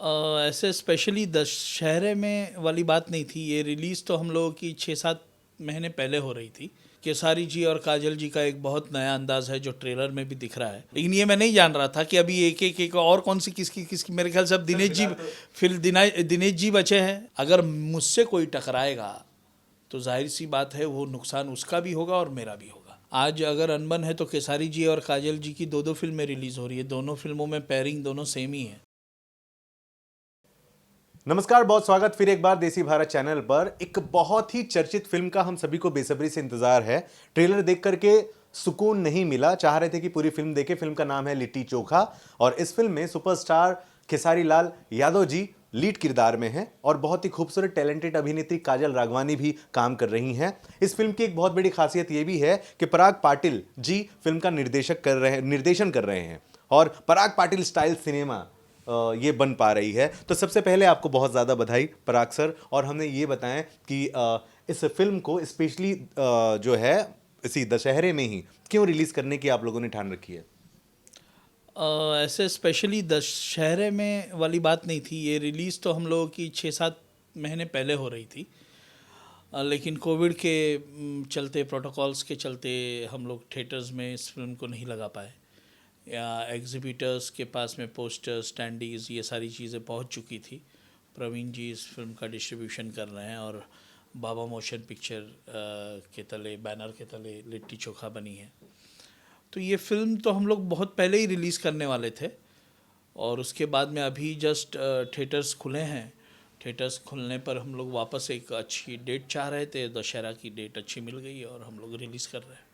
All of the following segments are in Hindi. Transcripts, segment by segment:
ऐसे स्पेशली दशहरे में वाली बात नहीं थी। ये रिलीज़ तो हम लोगों की 6-7 महीने पहले हो रही थी। केसारी जी और काजल जी का एक बहुत नया अंदाज है जो ट्रेलर में भी दिख रहा है, लेकिन ये मैं नहीं जान रहा था कि अभी एक एक एक और कौन सी किसकी किसकी। मेरे ख्याल से अब दिनेश जी, फिर दिनेश जी बचे हैं। अगर मुझसे कोई टकराएगा तो जाहिर सी बात है वो नुकसान उसका भी होगा और मेरा भी होगा। आज अगर अनबन है तो केसारी जी और काजल जी की दो दो फिल्में रिलीज़ हो रही है। दोनों फिल्मों में पेयरिंग दोनों सेम ही है। नमस्कार, बहुत स्वागत फिर एक बार देसी भारत चैनल पर। एक बहुत ही चर्चित फिल्म का हम सभी को बेसब्री से इंतजार है। ट्रेलर देख करके सुकून नहीं मिला, चाह रहे थे कि पूरी फिल्म देखें। फिल्म का नाम है लिट्टी चोखा और इस फिल्म में सुपरस्टार खेसारी लाल यादव जी लीड किरदार में हैं और बहुत ही खूबसूरत टैलेंटेड अभिनेत्री काजल राघवानी भी काम कर रही हैं। इस फिल्म की एक बहुत बड़ी खासियत यह भी है कि पराग पाटिल जी फिल्म का निर्देशन कर रहे हैं और पराग पाटिल स्टाइल सिनेमा ये बन पा रही है। तो सबसे पहले आपको बहुत ज़्यादा बधाई पराग सर। और हमने ये बताएं कि इस फिल्म को स्पेशली जो है इसी दशहरे में ही क्यों रिलीज़ करने की आप लोगों ने ठान रखी है। ऐसे स्पेशली दशहरे में वाली बात नहीं थी। ये रिलीज़ तो हम लोगों की 6-7 महीने पहले हो रही थी, लेकिन कोविड के चलते, प्रोटोकॉल्स के चलते हम लोग थिएटर्स में इस फिल्म को नहीं लगा पाए, या एग्जिबिटर्स के पास में पोस्टर स्टैंडीज़ ये सारी चीज़ें पहुंच चुकी थी। प्रवीण जी इस फिल्म का डिस्ट्रीब्यूशन कर रहे हैं और बाबा मोशन पिक्चर के तले, बैनर के तले लिट्टी चोखा बनी है। तो ये फिल्म तो हम लोग बहुत पहले ही रिलीज़ करने वाले थे और उसके बाद में अभी जस्ट थिएटर्स खुले हैं। थिएटर्स खुलने पर हम लोग वापस एक अच्छी डेट चाह रहे थे। दशहरा की डेट अच्छी मिल गई और हम लोग रिलीज़ कर रहे हैं।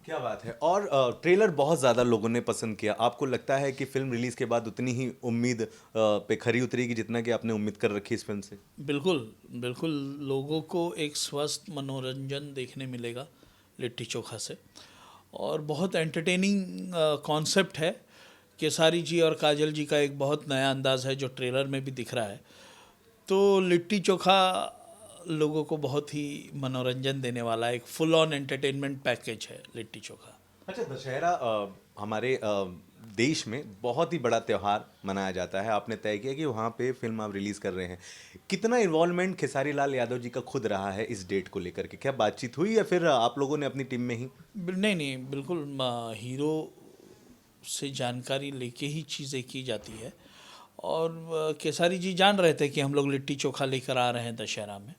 क्या बात है। और ट्रेलर बहुत ज़्यादा लोगों ने पसंद किया। आपको लगता है कि फिल्म रिलीज़ के बाद उतनी ही उम्मीद पे खरी उतरेगी जितना कि आपने उम्मीद कर रखी इस फिल्म से? बिल्कुल बिल्कुल, लोगों को एक स्वस्थ मनोरंजन देखने मिलेगा लिट्टी चोखा से। और बहुत एंटरटेनिंग कॉन्सेप्ट है। केसारी जी और काजल जी का एक बहुत नया अंदाज है जो ट्रेलर में भी दिख रहा है। तो लिट्टी चोखा लोगों को बहुत ही मनोरंजन देने वाला एक फुल ऑन एंटरटेनमेंट पैकेज है लिट्टी चोखा। अच्छा, दशहरा हमारे देश में बहुत ही बड़ा त्यौहार मनाया जाता है। आपने तय किया कि वहाँ पे फिल्म आप रिलीज़ कर रहे हैं। कितना इन्वॉल्वमेंट खेसारी लाल यादव जी का खुद रहा है इस डेट को लेकर के? क्या बातचीत हुई या फिर आप लोगों ने अपनी टीम में ही? नहीं नहीं, बिल्कुल हीरो से जानकारी लेके ही चीज़ें की जाती है। और केसारी जी जान रहे थे कि हम लोग लिट्टी चोखा लेकर आ रहे हैं दशहरा में,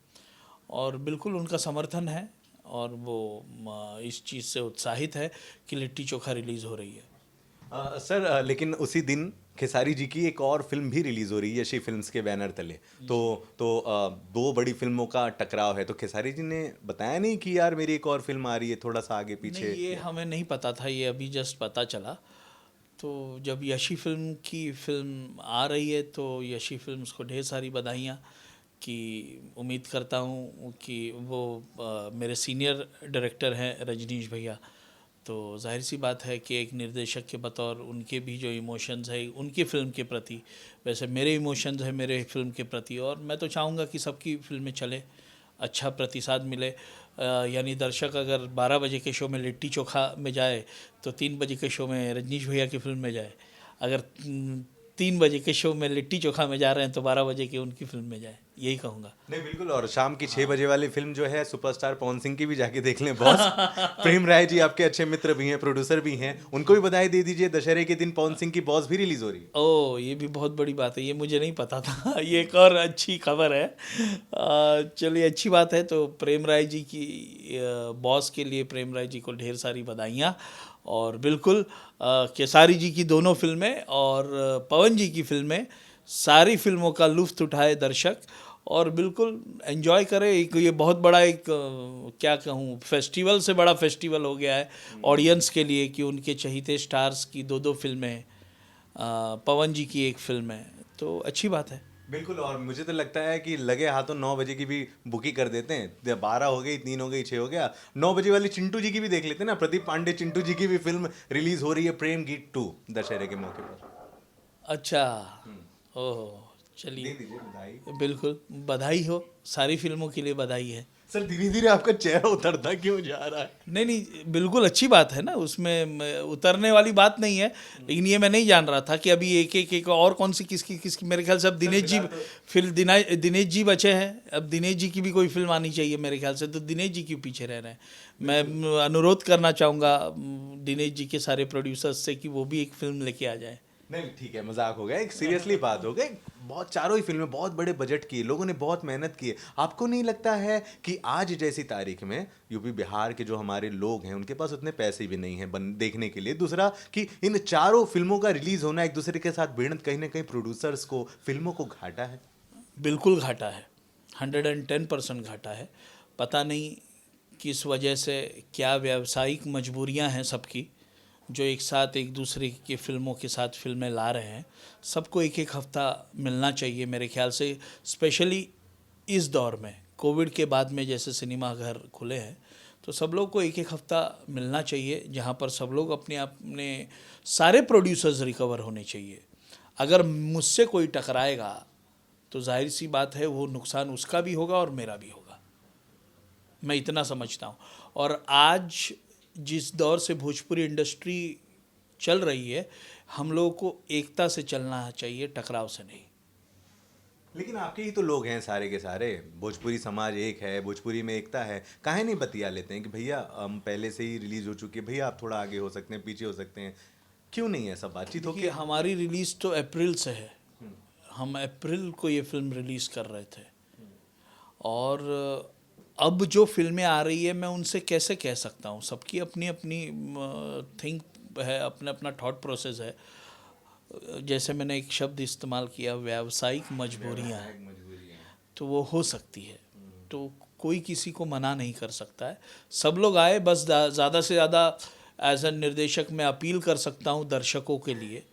और बिल्कुल उनका समर्थन है और वो इस चीज़ से उत्साहित है कि लिट्टी चोखा रिलीज़ हो रही है। सर, लेकिन उसी दिन खेसारी जी की एक और फिल्म भी रिलीज हो रही है यशी फिल्म्स के बैनर तले। दो बड़ी फिल्मों का टकराव है। तो खेसारी जी ने बताया नहीं कि यार मेरी एक और फिल्म आ रही है, थोड़ा सा आगे नहीं, पीछे? ये हमें नहीं पता था, ये अभी जस्ट पता चला। तो जब यशी फिल्म की फिल्म आ रही है तो यशी फिल्म्स को ढेर सारी बधाइयाँ। कि उम्मीद करता हूँ कि वो मेरे सीनियर डायरेक्टर हैं रजनीश भैया। तो जाहिर सी बात है कि एक निर्देशक के बतौर उनके भी जो इमोशंस है उनकी फ़िल्म के प्रति, वैसे मेरे इमोशंस है मेरे फिल्म के प्रति। और मैं तो चाहूँगा कि सबकी फिल्में चले, अच्छा प्रतिसाद मिले। यानी दर्शक अगर 12 बजे के शो में लिट्टी चोखा में जाए तो 3 बजे के शो में रजनीश भैया की फिल्म में जाए। अगर 3 बजे के शो में लिट्टी चोखा में जा रहे हैं तो 12 बजे के उनकी फिल्म में जाए, यही कहूँगा। नहीं, बिल्कुल। और शाम की 6 बजे वाली फिल्म जो है सुपरस्टार पवन सिंह की भी जाके देख लें बॉस। प्रेम राय जी आपके अच्छे मित्र भी हैं, प्रोड्यूसर भी हैं, उनको भी बधाई दे दीजिए। दशहरे के दिन पवन सिंह की बॉस भी रिलीज हो रही है। ओह, ये भी बहुत बड़ी बात है, ये मुझे नहीं पता था। ये एक और अच्छी खबर है। चलिए, अच्छी बात है। तो प्रेम राय जी की बॉस के लिए प्रेम राय जी को ढेर सारी बधाइयाँ। और बिल्कुल केसारी जी की दोनों फिल्में और पवन जी की फिल्में, सारी फिल्मों का लुत्फ़ उठाए दर्शक और बिल्कुल एंजॉय करें। एक ये बहुत बड़ा एक क्या कहूँ, फेस्टिवल से बड़ा फेस्टिवल हो गया है ऑडियंस के लिए कि उनके चहीते स्टार्स की दो दो फिल्में, पवन जी की एक फिल्म है, तो अच्छी बात है। बिल्कुल। और मुझे तो लगता है कि लगे हाथों 9 बजे की भी बुकिंग कर देते हैं। 12 हो गई, 3 हो गई, 6 हो गया, 9 बजे वाली चिंटू जी की भी देख लेते हैं ना। प्रदीप पांडे चिंटू जी की भी फिल्म रिलीज हो रही है, प्रेम गीत 2, दशहरे के मौके पर। अच्छा, ओह, दे चलिए, दीजिए बधाई। बिल्कुल बधाई हो, सारी फिल्मों के लिए बधाई है। सर धीरे धीरे आपका चेहरा उतरता क्यों जा रहा है? नहीं नहीं, बिल्कुल अच्छी बात है ना, उसमें उतरने वाली बात नहीं है। लेकिन ये मैं नहीं जान रहा था कि अभी एक और कौन सी किसकी किसकी, मेरे ख्याल से अब दिनेश जी, फिर दिनेश जी बचे हैं। अब दिनेश जी की भी कोई फिल्म आनी चाहिए मेरे ख्याल से, तो दिनेश जी क्यों पीछे रह रहे हैं? मैं अनुरोध करना चाहूँगा दिनेश जी के सारे प्रोड्यूसर्स से कि वो भी एक फिल्म लेके आ जाए। नहीं ठीक है, मजाक हो गया, एक सीरियसली बात हो गई। बहुत चारों ही फिल्में बहुत बड़े बजट की, लोगों ने बहुत मेहनत की है। आपको नहीं लगता है कि आज जैसी तारीख में यूपी बिहार के जो हमारे लोग हैं उनके पास उतने पैसे भी नहीं हैं देखने के लिए? दूसरा कि इन चारों फिल्मों का रिलीज होना एक दूसरे के साथ भिड़ंत कहीं ना कहीं प्रोड्यूसर्स को, फिल्मों को घाटा है। बिल्कुल घाटा है, 110% घाटा है। पता नहीं किस वजह से, क्या व्यावसायिक मजबूरियां हैं सबकी, जो एक साथ एक दूसरे की फिल्मों के साथ फिल्में ला रहे हैं। सबको एक एक हफ्ता मिलना चाहिए मेरे ख्याल से, स्पेशली इस दौर में, कोविड के बाद में जैसे सिनेमा घर खुले हैं, तो सब लोग को एक एक हफ्ता मिलना चाहिए, जहाँ पर सब लोग अपने सारे प्रोड्यूसर्स रिकवर होने चाहिए। अगर मुझसे कोई टकराएगा तो जाहिर सी बात है वो नुकसान उसका भी होगा और मेरा भी होगा, मैं इतना समझता हूँ। और आज जिस दौर से भोजपुरी इंडस्ट्री चल रही है, हम लोगों को एकता से चलना चाहिए, टकराव से नहीं। लेकिन आपके ही तो लोग हैं सारे के सारे, भोजपुरी समाज एक है, भोजपुरी में एकता है, काहे नहीं बतिया लेते हैं कि भैया हम पहले से ही रिलीज हो चुकी है, भैया आप थोड़ा आगे हो सकते हैं, पीछे हो सकते हैं? क्यों नहीं है सब बातचीत देखिए, होके? हमारी रिलीज़ तो अप्रैल से है, हम अप्रैल को ये फिल्म रिलीज़ कर रहे थे। और अब जो फिल्में आ रही है, मैं उनसे कैसे कह सकता हूँ? सबकी अपनी अपनी थिंक है, अपना अपना थॉट प्रोसेस है। जैसे मैंने एक शब्द इस्तेमाल किया, व्यावसायिक मजबूरियाँ हैं, तो वो हो सकती है, तो कोई किसी को मना नहीं कर सकता है। सब लोग आए, बस ज़्यादा से ज़्यादा एज ए निर्देशक मैं अपील कर सकता हूँ दर्शकों के लिए,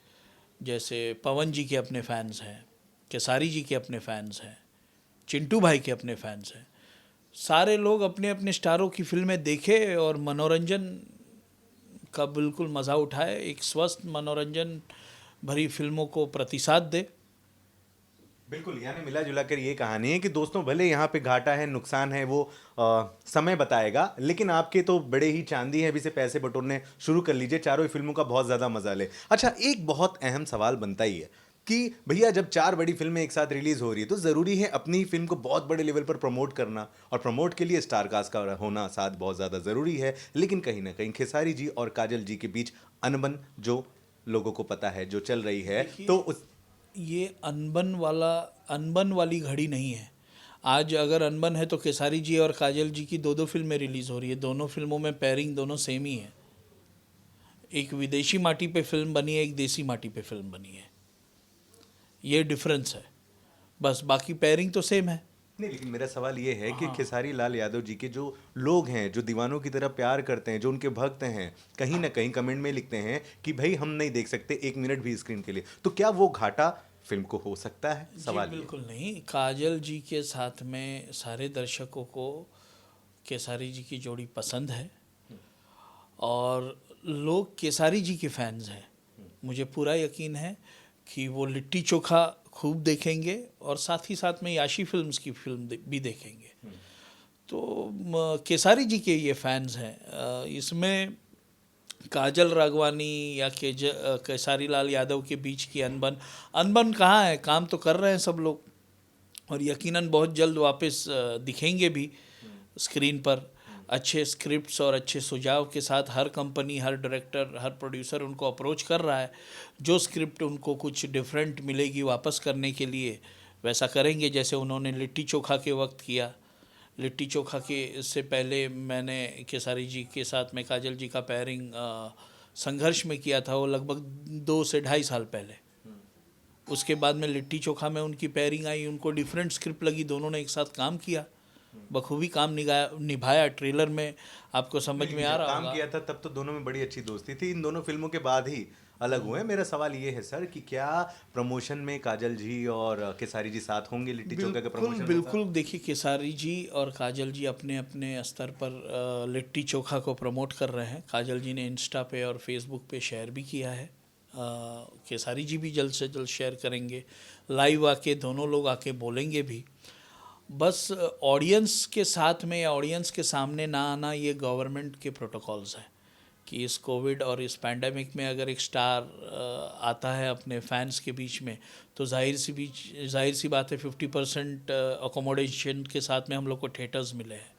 जैसे पवन जी के अपने फैंस हैं, केसारी जी के अपने फैंस हैं, चिंटू भाई के अपने फैंस हैं, सारे लोग अपने अपने स्टारों की फिल्में देखें और मनोरंजन का बिल्कुल मज़ा उठाए, एक स्वस्थ मनोरंजन भरी फिल्मों को प्रतिसाद दे। बिल्कुल, यानी मिला जुला कर ये कहानी है कि दोस्तों भले यहाँ पे घाटा है, नुकसान है, वो समय बताएगा, लेकिन आपके तो बड़े ही चांदी है, अभी से पैसे बटोरने शुरू कर लीजिए, चारों ही फिल्मों का बहुत ज़्यादा मजा ले। अच्छा, एक बहुत अहम सवाल बनता ही है कि भैया जब चार बड़ी फिल्में एक साथ रिलीज हो रही है तो ज़रूरी है अपनी फिल्म को बहुत बड़े लेवल पर प्रमोट करना, और प्रमोट के लिए स्टार कास्ट का होना साथ बहुत ज़्यादा ज़रूरी है। लेकिन कहीं ना कहीं खेसारी जी और काजल जी के बीच अनबन जो लोगों को पता है, जो चल रही है, तो उस ये अनबन वाली घड़ी नहीं है। आज अगर अनबन है तो केसारी जी और काजल जी की दो दो फिल्में रिलीज़ हो रही है, दोनों फिल्मों में पेयरिंग दोनों सेम ही है। एक विदेशी माटी पे फिल्म बनी है, एक देसी माटी पे फिल्म बनी है, ये डिफरेंस है बस, बाकी पेयरिंग तो सेम है। नहीं, लेकिन मेरा सवाल ये है कि खेसारी लाल यादव जी के जो लोग हैं, जो दीवानों की तरह प्यार करते हैं, जो उनके भक्त हैं, कहीं ना कहीं कमेंट में लिखते हैं कि भाई हम नहीं देख सकते एक मिनट भी स्क्रीन के लिए, तो क्या वो घाटा फिल्म को हो सकता है? जी सवाल ये। बिल्कुल नहीं, काजल जी के साथ में सारे दर्शकों को केसारी जी की जोड़ी पसंद है और लोग केसारी जी के फैंस हैं। मुझे पूरा यकीन है कि वो लिट्टी चोखा खूब देखेंगे और साथ ही साथ में याशी फिल्म्स की फिल्म भी देखेंगे। तो केसारी जी के ये फैंस हैं। इसमें काजल राघवानी या केसारी लाल यादव के बीच की अनबन अनबन कहाँ है? काम तो कर रहे हैं सब लोग और यकीनन बहुत जल्द वापस दिखेंगे भी स्क्रीन पर, अच्छे स्क्रिप्ट्स और अच्छे सुझाव के साथ। हर कंपनी, हर डायरेक्टर, हर प्रोड्यूसर उनको अप्रोच कर रहा है। जो स्क्रिप्ट उनको कुछ डिफरेंट मिलेगी वापस करने के लिए, वैसा करेंगे जैसे उन्होंने लिट्टी चोखा के वक्त किया। लिट्टी चोखा के से पहले मैंने केसारी जी के साथ में काजल जी का पेयरिंग संघर्ष में किया था, वो लगभग 2 से 2.5 साल पहले। उसके बाद में लिट्टी चोखा में उनकी पेयरिंग आई, उनको डिफरेंट स्क्रिप्ट लगी, दोनों ने एक साथ काम किया, बखूबी काम निभाया। ट्रेलर में आपको समझ में आ जब रहा काम होगा। किया था तब तो दोनों में बड़ी अच्छी दोस्ती थी, इन दोनों फिल्मों के बाद ही अलग हुए। मेरा सवाल ये है सर कि क्या प्रमोशन में काजल जी और केसारी जी साथ होंगे? लिट्टी चोखा का बिल्कुल प्रमोशन बिल्कुल, देखिए केसारी जी और काजल जी अपने अपने स्तर पर लिट्टी चोखा को प्रमोट कर रहे हैं। काजल जी ने इंस्टा पे और फेसबुक पे शेयर भी किया है, केसारी जी भी जल्द से जल्द शेयर करेंगे, लाइव आके दोनों लोग आके बोलेंगे भी। बस ऑडियंस के साथ में या ऑडियंस के सामने ना आना, ये गवर्नमेंट के प्रोटोकॉल्स हैं कि इस कोविड और इस पैंडमिक में अगर एक स्टार आता है अपने फैंस के बीच में, तो जाहिर सी बात है 50% अकोमोडेशन के साथ में हम लोग को थिएटर्स मिले हैं,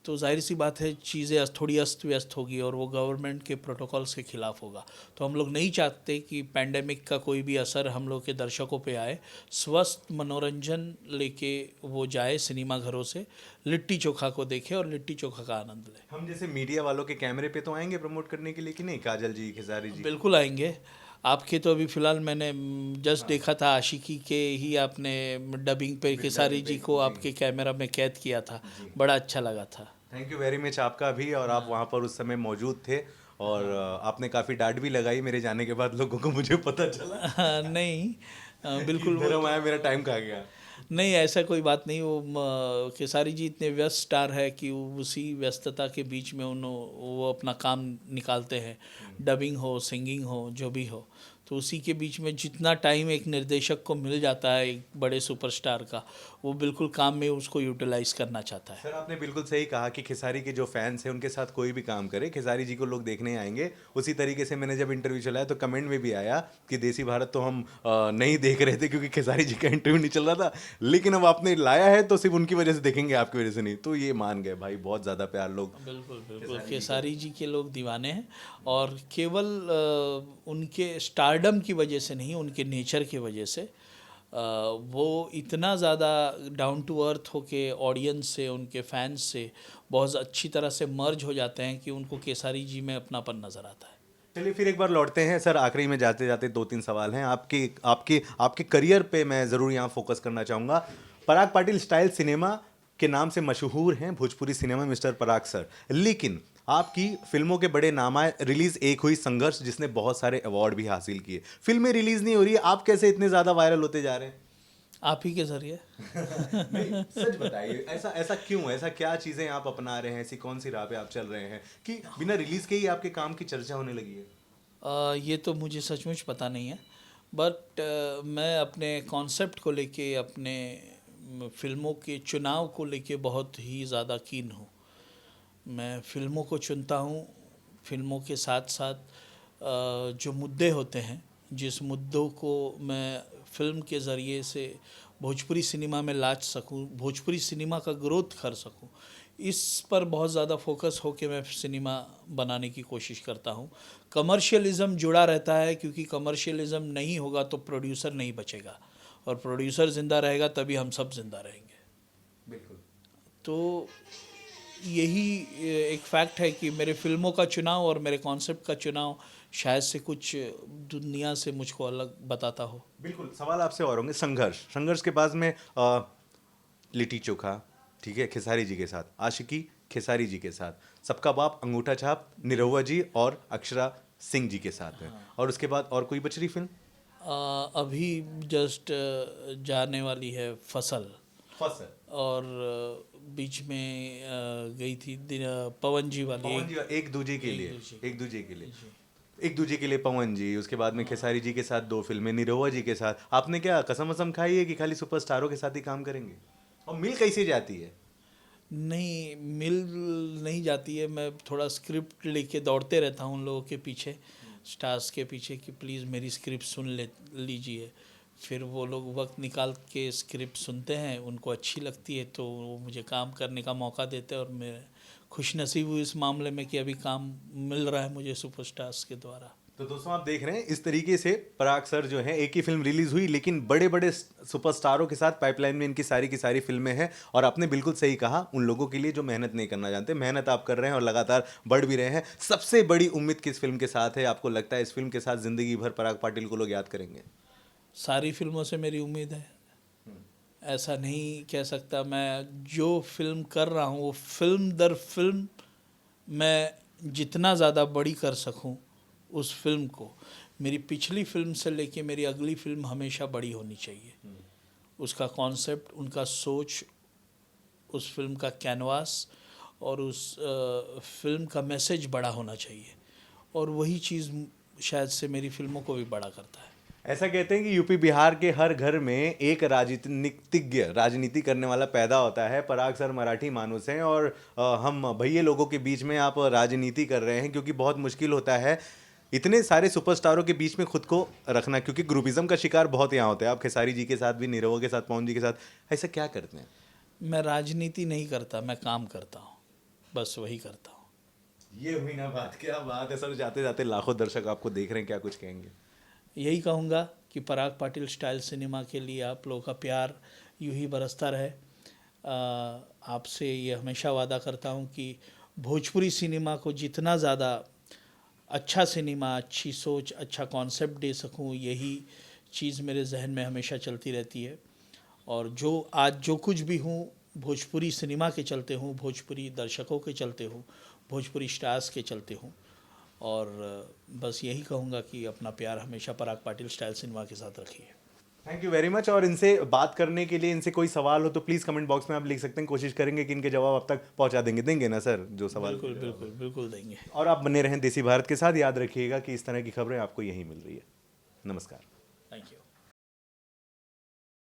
तो जाहिर सी बात है चीज़ें थोड़ी अस्त व्यस्त होगी और वो गवर्नमेंट के प्रोटोकॉल्स के ख़िलाफ़ होगा। तो हम लोग नहीं चाहते कि पैंडेमिक का कोई भी असर हम लोग के दर्शकों पे आए। स्वस्थ मनोरंजन लेके वो जाए सिनेमा घरों से, लिट्टी चोखा को देखे और लिट्टी चोखा का आनंद ले। हम जैसे मीडिया वालों के कैमरे पे तो आएंगे प्रमोट करने के लिए कि नहीं, काजल जी, खेसारी जी? बिल्कुल आएंगे। आपके तो अभी फ़िलहाल मैंने जस्ट देखा था, आशिकी के ही आपने डबिंग पे खेसारी जी को आपके कैमरा में कैद किया था, बड़ा अच्छा लगा था। थैंक यू वेरी मच आपका भी। और आप वहाँ पर उस समय मौजूद थे और आपने काफ़ी डांट भी लगाई मेरे जाने के बाद, लोगों को मुझे पता चला नहीं, कि बिल्कुल वो धर्म आया, मेरा टाइम कहाँ गया। नहीं, ऐसा कोई बात नहीं। वो खेसारी जी इतने व्यस्त स्टार है कि उसी व्यस्तता के बीच में वो अपना काम निकालते हैं, डबिंग हो, सिंगिंग हो, जो भी हो, तो उसी के बीच में जितना टाइम एक निर्देशक को मिल जाता है एक बड़े सुपरस्टार का, वो बिल्कुल काम में उसको यूटिलाइज करना चाहता है। सर आपने बिल्कुल सही कहा कि खेसारी के जो फैंस हैं उनके साथ कोई भी काम करे, खेसारी जी को लोग देखने आएंगे। उसी तरीके से मैंने जब इंटरव्यू चलाया तो कमेंट में भी आया कि देसी भारत तो हम नहीं देख रहे थे क्योंकि खेसारी जी का इंटरव्यू नहीं चल रहा था, लेकिन अब आपने लाया है तो सिर्फ उनकी वजह से देखेंगे, आपकी वजह से नहीं। तो ये मान गए भाई, बहुत ज़्यादा प्यार लोग। बिल्कुल बिल्कुल, खेसारी जी के लोग दीवाने हैं और केवल उनके स्टारडम की वजह से नहीं, उनके नेचर की वजह से वो इतना ज़्यादा डाउन टू अर्थ होके ऑडियंस से, उनके फैंस से बहुत अच्छी तरह से मर्ज हो जाते हैं कि उनको केसारी जी में अपनापन नज़र आता है। चलिए फिर एक बार लौटते हैं सर, आखिरी में जाते जाते दो तीन सवाल हैं आपके आपके आपके करियर पे मैं ज़रूर यहाँ फोकस करना चाहूँगा। पराग पाटिल स्टाइल सिनेमा के नाम से मशहूर हैं भोजपुरी सिनेमा मिस्टर पराग सर, लेकिन आपकी फिल्मों के बड़े नाम आए। रिलीज एक हुई संघर्ष, जिसने बहुत सारे अवार्ड भी हासिल किए, फिल्में रिलीज नहीं हो रही है, आप कैसे इतने ज़्यादा वायरल होते जा रहे हैं? आप ही के ज़रिए। नहीं, सच बताइए, ऐसा ऐसा क्यों, ऐसा क्या चीज़ें आप अपना रहे हैं, ऐसी कौन सी राह पे आप चल रहे हैं कि बिना रिलीज के ही आपके काम की चर्चा होने लगी है? ये तो मुझे सचमुच पता नहीं है, बट मैं अपने कॉन्सेप्ट को लेके, अपने फिल्मों के चुनाव को लेके बहुत ही ज़्यादा कीन हूँ। मैं फिल्मों को चुनता हूँ, फिल्मों के साथ साथ जो मुद्दे होते हैं, जिस मुद्दों को मैं फिल्म के ज़रिए से भोजपुरी सिनेमा में ला सकूँ, भोजपुरी सिनेमा का ग्रोथ कर सकूँ, इस पर बहुत ज़्यादा फोकस हो के मैं सिनेमा बनाने की कोशिश करता हूँ। कमर्शियलिज़म जुड़ा रहता है, क्योंकि कमर्शियलिज़म नहीं होगा तो प्रोड्यूसर नहीं बचेगा, और प्रोड्यूसर ज़िंदा रहेगा तभी हम सब ज़िंदा रहेंगे। बिल्कुल। तो यही एक फैक्ट है कि मेरे फिल्मों का चुनाव और मेरे कॉन्सेप्ट का चुनाव शायद से कुछ दुनिया से मुझको अलग बताता हो। बिल्कुल, सवाल आपसे और होंगे। संघर्ष, संघर्ष के बाद में लिट्टी चोखा, ठीक है, खेसारी जी के साथ, आशिकी खेसारी जी के साथ, सबका बाप अंगूठा छाप निरहुआ जी और अक्षरा सिंह जी के साथ है, और उसके बाद और कोई बच रही फिल्म? अभी जस्ट जाने वाली है फसल, फसल। और बीच में गई थी पवन जी वाली पवन जी एक दूजे के लिए, दूजे। एक दूजे के लिए, एक दूजे के लिए पवन जी, उसके बाद में खेसारी जी के साथ दो फिल्में, निरहुआ जी के साथ। आपने क्या कसम वसम खाई है कि खाली सुपरस्टारों के साथ ही काम करेंगे? और मिल कैसे जाती है? नहीं, मिल नहीं जाती है। मैं थोड़ा स्क्रिप्ट लेके दौड़ते रहता हूँ उन लोगों के पीछे, स्टार्स के पीछे, कि प्लीज़ मेरी स्क्रिप्ट सुन लीजिए। फिर वो लोग वक्त निकाल के स्क्रिप्ट सुनते हैं, उनको अच्छी लगती है तो वो मुझे काम करने का मौका देते हैं, और मैं खुशनसीब हूँ इस मामले में कि अभी काम मिल रहा है मुझे सुपरस्टार्स के द्वारा। तो दोस्तों आप देख रहे हैं इस तरीके से पराग सर जो है, एक ही फिल्म रिलीज हुई लेकिन बड़े बड़े सुपरस्टारों के साथ पाइपलाइन में इनकी सारी की सारी फिल्में हैं। और आपने बिल्कुल सही कहा, उन लोगों के लिए जो मेहनत नहीं करना जानते, मेहनत आप कर रहे हैं और लगातार बढ़ भी रहे हैं। सबसे बड़ी उम्मीद किस फिल्म के साथ है? आपको लगता है इस फिल्म के साथ जिंदगी भर पराग पाटिल को लोग याद करेंगे? सारी फिल्मों से मेरी उम्मीद है, ऐसा नहीं कह सकता। मैं जो फिल्म कर रहा हूँ वो फिल्म दर फिल्म मैं जितना ज़्यादा बड़ी कर सकूँ उस फिल्म को, मेरी पिछली फिल्म से लेके मेरी अगली फिल्म हमेशा बड़ी होनी चाहिए। उसका कॉन्सेप्ट, उनका सोच, उस फिल्म का कैनवास और उस फिल्म का मैसेज बड़ा होना चाहिए, और वही चीज़ शायद से मेरी फिल्मों को भी बड़ा करता है। ऐसा कहते हैं कि यूपी बिहार के हर घर में एक राजनीतिज्ञ राजनीति करने वाला पैदा होता है। पराग सर मराठी मानुस हैं और हम भैये लोगों के बीच में आप राजनीति कर रहे हैं, क्योंकि बहुत मुश्किल होता है इतने सारे सुपरस्टारों के बीच में खुद को रखना, क्योंकि ग्रुपिज्म का शिकार बहुत यहाँ होते हैं। आप खेसारी जी के साथ भी, नीरव के साथ, पवन जी के साथ, ऐसा क्या करते हैं? मैं राजनीति नहीं करता, मैं काम करता हूँ, बस वही करता हूँ। ये हुई ना बात, क्या बात है सर। जाते जाते लाखों दर्शक आपको देख रहे हैं, क्या कुछ कहेंगे? यही कहूँगा कि पराग पाटिल स्टाइल सिनेमा के लिए आप लोगों का प्यार यूं ही बरसता रहे। आपसे ये हमेशा वादा करता हूँ कि भोजपुरी सिनेमा को जितना ज़्यादा अच्छा सिनेमा, अच्छी सोच, अच्छा कॉन्सेप्ट दे सकूँ, यही चीज़ मेरे जहन में हमेशा चलती रहती है। और जो आज जो कुछ भी हूँ भोजपुरी सिनेमा के चलते हूँ, भोजपुरी दर्शकों के चलते हूँ, भोजपुरी स्टार्स के चलते हूँ। और बस यही कहूँगा कि अपना प्यार हमेशा पराग पाटिल स्टाइल सिनेमा के साथ रखिए। Thank you very much. और इनसे बात करने के लिए, इनसे कोई सवाल हो तो प्लीज़ कमेंट बॉक्स में आप लिख सकते हैं। कोशिश करेंगे कि इनके जवाब आप तक पहुंचा देंगे ना सर, जो सवाल। बिल्कुल बिल्कुल बिल्कुल देंगे। और आप बने रहें देसी भारत के साथ। याद रखिएगा कि इस तरह की खबरें आपको यहीं मिल रही है। नमस्कार।